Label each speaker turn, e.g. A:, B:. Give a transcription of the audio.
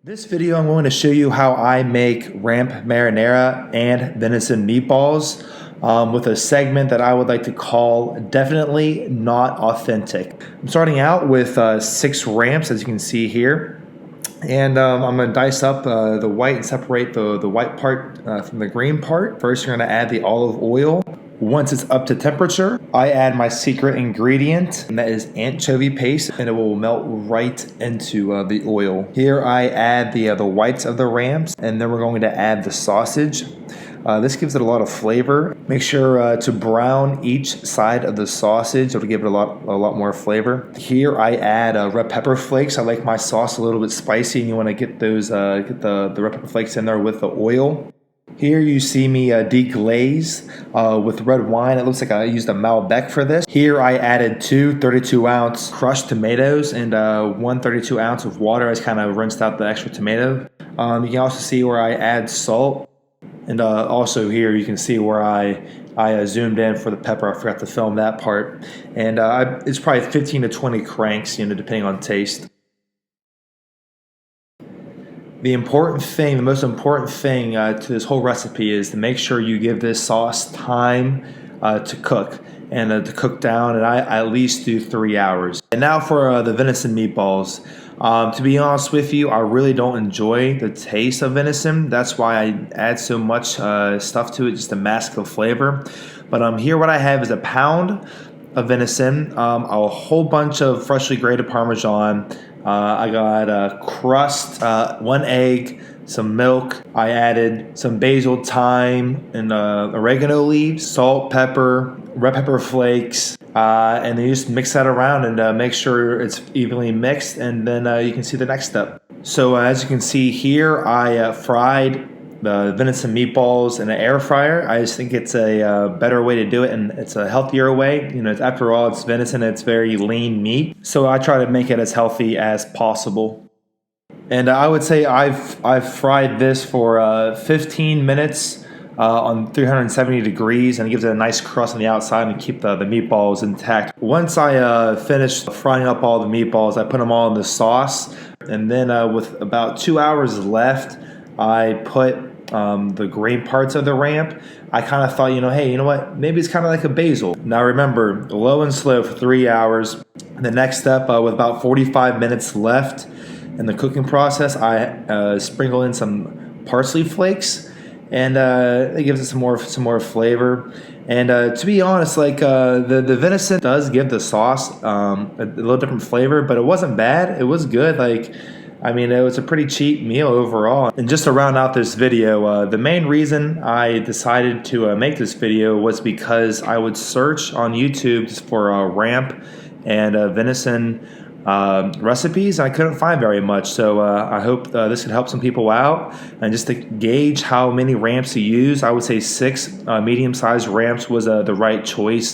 A: This video I'm going to show you how I make ramp marinara and venison meatballs with a segment that I would like to call definitely not authentic. I'm starting out with 6 ramps, as you can see here, and I'm going to dice up the white and separate the white part from the green part. First, you're going to add the olive oil. Once it's up to temperature, I add my secret ingredient, and that is anchovy paste, and it will melt right into the oil. Here I add the whites of the ramps, and then we're going to add the sausage. This gives it a lot of flavor. Make sure to brown each side of the sausage. It'll give it a lot more flavor. Here I add red pepper flakes. I like my sauce a little bit spicy, and you want to get those get the red pepper flakes in there with the oil. Here you see me deglaze with red wine. It looks like I used a Malbec for this. Here I added 2 32-ounce crushed tomatoes and 1 32-ounce of water. I just kind of rinsed out the extra tomato. You can also see where I add salt. And also here you can see where I zoomed in for the pepper. I forgot to film that part. And it's probably 15 to 20 cranks, depending on taste. The most important thing to this whole recipe is to make sure you give this sauce time to cook and to cook down, and I at least do 3 hours. And now for the venison meatballs. To be honest with you, I really don't enjoy the taste of venison. That's why I add so much stuff to it, just to mask the flavor. But here what I have is a pound of venison, a whole bunch of freshly grated Parmesan. I got a crust, 1 egg, some milk. I added some basil, thyme, and oregano leaves, salt, pepper, red pepper flakes, and then you just mix that around and make sure it's evenly mixed, and then you can see the next step. So as you can see here, I fried the venison meatballs in an air fryer. I just think it's a better way to do it, and it's a healthier way. After all, it's venison, it's very lean meat, so I try to make it as healthy as possible. And I would say I've fried this for 15 minutes on 370 degrees, and it gives it a nice crust on the outside and keep the meatballs intact. Once I finished frying up all the meatballs, I put them all in the sauce, and then with about 2 hours left, I put the green parts of the ramp. I kind of thought, hey, you know what? Maybe it's kind of like a basil. Now remember, low and slow for 3 hours. The next step, with about 45 minutes left in the cooking process, I sprinkle in some parsley flakes, and it gives it some more flavor. And to be honest, the venison does give the sauce a little different flavor, but it wasn't bad. It was good. It was a pretty cheap meal overall. And just to round out this video, the main reason I decided to make this video was because I would search on YouTube just for ramp and venison recipes, and I couldn't find very much. So I hope this could help some people out. And just to gauge how many ramps to use, I would say 6 medium-sized ramps was the right choice.